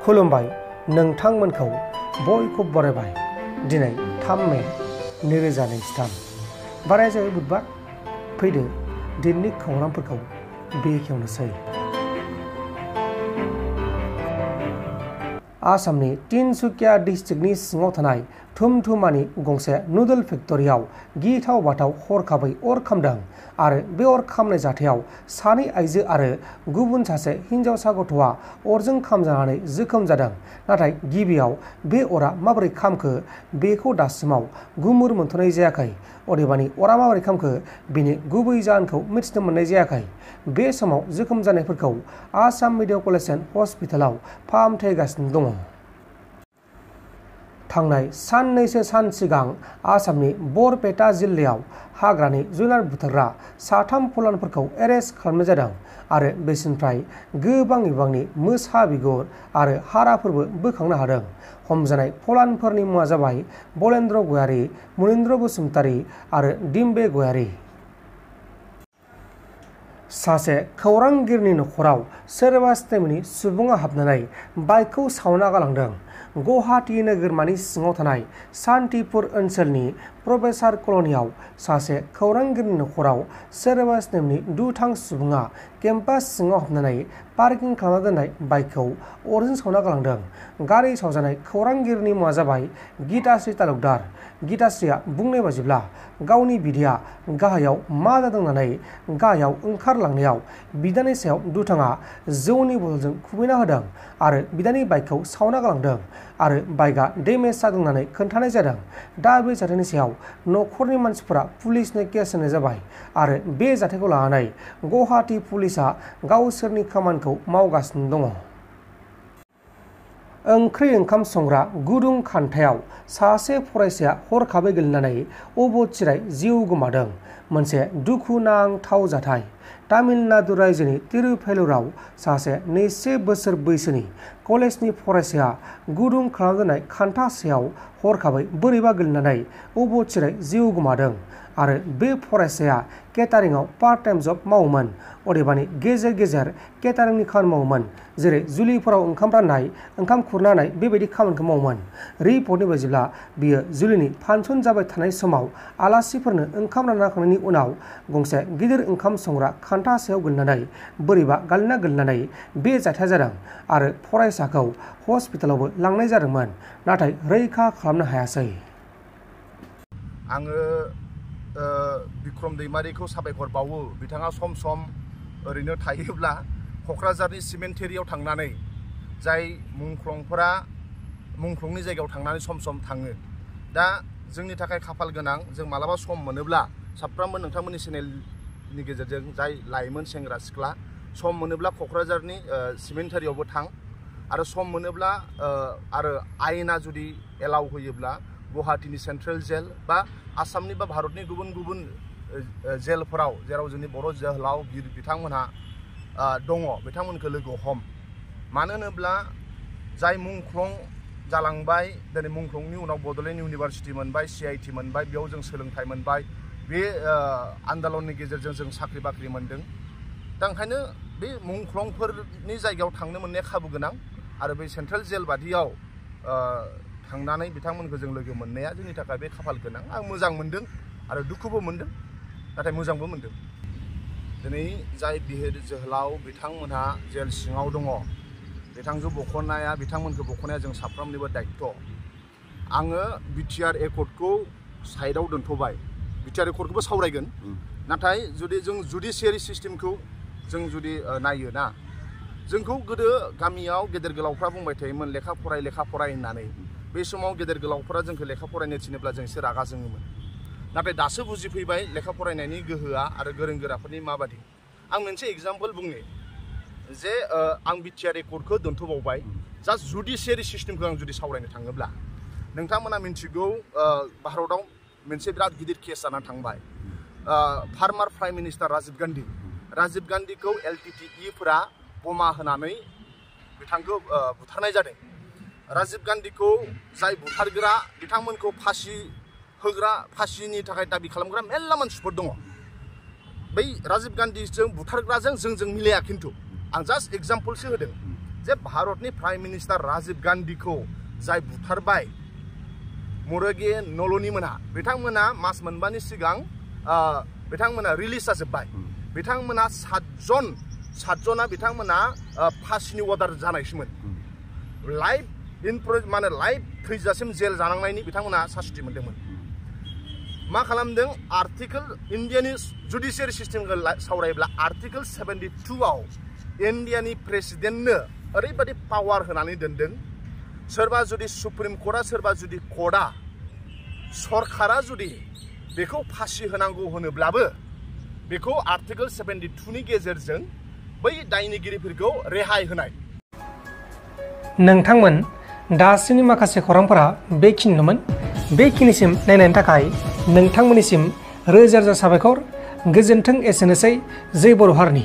खुलुमबाय नोंथांमोनखौ बयखौबो बरायबाय दिनै 3 मे 2023 बाराय जाबाय बुधबार फैदो दिननि खौरांफोरखौ बेखेवनोसै। आसामनि तिनसुकिया डिस्ट्रिक्टनि सिङाव थानाय थुमथुमानि गंसे नुडल फेक्टरियाव गिथाव बाथाव हरखाबै अर खामदों आरो बे अर खामनाय जाथायाव सानै आइजो आरो गुबुन सासे हिनजावसा गथ'आ अरजों खामजानानै जोखोम जादों। नाथाय गिबियाव बे अरा माबोरै खामखो बेखौ दासिमाव गुमुर मोनथ'नाय जायाखै। अदेबानि अरा माबोरै खामखो बिनि गुबै जाहोनखौ मिथिनो मोननाय जायाखै। बे समाव जोखोम जानायफोरखौ आसाम मेडिकेल हस्पिटालाव फाहामथाय होगासिनो दङ। थांनाय साननैसो सान सिगां आसामनि बरपेटा जिल्लायाव हाग्रानि जुनार बुथारग्रा 3 फलानफोरखौ एरेस्ट खालामनाय जादों आरो बिसोरनिफ्राय गोबां बिबांनि मोसा बिगुर आरो हाराफोरबो बोखांनो हादों। हमजानाय फलानफोरनि मुङा जाबाय बलेन्द्र गयारी, मुनिन्द्र बसुमतारी आरो डिम्बे गयारी। सासे खौरांगिरिनि न'खराव सोरबा सिनायमोनि सुबुङा हाबनानै बाइकखौ सावना गालांदों। गुवाहाटी नोगोरमानि सिङाव थानाय सान्तिपुर ओनसोलनि प्रफेसार कल'नियाव सासे खौरांगिरिनि न'खराव सोरबा सिनायमोनि दुथां सुबुङा केम्पास सिङाव हाबनानै पार्किं खालामना दोननाय बाइकखौ अरजों सावना गालांदों। गारि सावजानाय खौरांगिरिनि मुङा जाबाय गीताश्री तालुकदार। गीताश्रीया बुंनाय बायदिब्ला गावनि बिदाया गाहायाव मा जादों होननानै गाहायाव ओंखारलांनायाव बिदानि सायाव दुथाङा जौनि बथलजों खुबैना होदों आरो बिदानि बाइकखौ सावना गालांदों आरो बाइकआ डेमेज जादों होननानै खोन्थानाय जादों। दा बे जाथायनि सायाव न'खरनि मानसिफोरा पुलिसनो केस होनाय जाबाय आरो बे जाथायखौ लानानै गुवाहाटी पुलिसआ गावसोरनि खामानिखौ मावगासिनो दङ। ओंख्रि ओंखाम संग्रा गुदुं खान्थायाव सासे फरायसाया हरखाबै गोलैनानै अबथिरायै जिउ गोमादों। मोनसे दुखुनांथाव जाथाय। तामिलनाडु रायजोनि तिरुभेलुराव सासे 2 बोसोर बैसोनि कलेजनि फरायसाया गुदुं खालामना दोननाय खान्था सायाव हरखाबै बोरैबा गोलैनानै अबथिरायै जिउ गोमादों आरो बे फरायसाया केटारिंआव पार्ट टाइम जब मावोमोन। अदेबानि गेजेर गेजेर केटारिंनि खामानि मावोमोन, जेरै जुलिफोराव ओंखाम राननाय, ओंखाम खुरना होनाय बेबायदि खामानिखौ मावोमोन। रिपर्टनि बायदिब्ला बियो जुलिनि फांसन जाबाय थानाय समाव आलासिफोरनो ओंखाम रानना होखांनायनि उनाव गंसे गिदिर ओंखाम संग्रा खान्था सायाव गोलैनानै बोरैबा गोलैनानै बे जाथाया जादों आरो फरायसाखौ हस्पिटालावबो लांनाय जादोंमोन, नाथाय रैखा खालामनो हायासै। आङो बिक्रम दैमारिखौ साबायखर बावो। बिथाङा सम सम ओरैनो थायोब्ला क'क्राझारनि सिमेन्टेरियाव थांनानै जाय मुंख्लंफोरा मुंख्लंनि जायगायाव थांनानै सम सम थाङो। दा जोंनि थाखाय खाफाल गोनां, जों मालाबा सम मोनोब्ला साफ्रोमबो नोंथांमोननि चेनेलनि गेजेरजों जाय लाइमोन सेंग्रा सिख्ला सम मोनोब्ला क'क्राझारनि सिमेन्टेरियावबो थां आरो सम मोनोब्ला आरो आयेना जुदि एलाउ होयोब्ला गुवाहाटीनि सेन्ट्रेल जेल बा आसामनि बा भारतनि गुबुन गुबुन जेलफोराव जेराव जोंनि बर' जोहोलाव बिथांमोनहा दङ बिथांमोनखौ लोगो हम। मानो होनोब्ला जाय मुंख्लं जालांबाय, दिनै मुंख्लंनि उनाव बड'लेण्ड इउनिभारसिटि मोनबाय, CIT मोनबाय, बेयाव जों सोलोंथाइ मोनबाय, बे आन्दलननि गेजेरजों जों साख्रि बाख्रि मोनदों। दा ओंखायनो बे मुंख्लंफोरनि जायगायाव थांनो मोननाया खाबु गोनां आरो बे सेन्ट्रेल जेल बादियाव थांनानै बिथांमोनखौ जों लोगो मोननाया जोंनि थाखाय बे खाफाल गोनां। आं मोजां मोनदों आरो दुखुबो मोनदों, नाथाय मोजांबो मोनदों। दिनै जाय बिर जोहोलाव बिथांमोनहा जेल सिङाव दङ, बिथांखौ बिथांमोनखौ बख'नाया जों साफ्रोमनिबो दायित्व। आङो बिटिआर एकर्डखौ साइडआव दोनथ'बाय, बिटिआर एकर्डखौबो सावरायगोन, नाथाय जुदि जों जुडिसियारि सिस्टेमखौ जों जुदि नायोना, जोंखौ गोदो गामियाव गेदेर गोलावफ्रा बुंबाय थायोमोन लेखा फराय होननानै। बे समाव गेदेर गोलावफोरा जोंखौ लेखा फरायनो थिनोब्ला जों एसे रागा जोङोमोन। नाथाय दासो बुजिफैबाय लेखा फरायनायनि गोहोआ आरो गोरों गोराफोरनि माबादि। आं मोनसे एग्जाम्पल बुंनि जे आं बिटिआर एकर्डखौ दोनथ'बावबाय, जास्ट जुडिसियारि सिस्टेमखौ आं जुदि सावरायनो थाङोब्ला नोंथांमोना मिन्थिगौ भारतआव मोनसे बिराद गिदिर केस जानानै थांबाय। फार्मार प्राइम मिनिस्टार राजीव गान्धीखौ LTTE-फोरा बमा होनानै बिथांखौ बुथारनाय जादों। राजीव गान्धीखौ जाय बुथारग्रा बिथांमोनखौ फासिनि थाखाय दाबि खालामग्रा मेरला मानसिफोर दङ। बै राजीव गान्धीजों बुथारग्राजों जोंजों मिलाया, खिन्थु आं जास्ट एग्जाम्पलसो होदों। जे भारतनि प्राइम मिनिस्टार राजीव गान्धीखौ जाय बुथारबाय मुरुगे नलनी मोनहा बिथांमोना मास मोनबानि सिगां बिथांमोना रिलिज जाजोब्बाय बिथांमोना सातजना बिथांमोना फासिनि अर्डार जानायसोमोन लाइफ थैजासिम जेल जानांनायनि बिथांमोना सासुति मोनदोंमोन मा खालामदों आर्टिकल इन्डियानि जुडिशियारि सिस्टेमखौ सावरायोब्ला आर्टिकल 72 आव इन्डियानि प्रेसिडेन्टनो ओरैबायदि पावार होनानै दोनदों सोरबा जुदि सुप्रिम कर्टआ सोरबा जुदि कर्टआ सरकारा जुदि बेखौ फासि होनांगौ होनोब्लाबो बेखौ आर्टिकल 72 नि गेजेरजों बै दायनिगिरिफोरखौ रेहाय होनाय नोंथांमोन दासिमनि माखासे खौरांफोरा बेखिनिनोमोन बेखिनिसिम नायनायनि थाखाय नोंथांमोननिसिम रोजा रोजा साबायखर गोजोन्थों एसेनोसै जै बर' हारिनि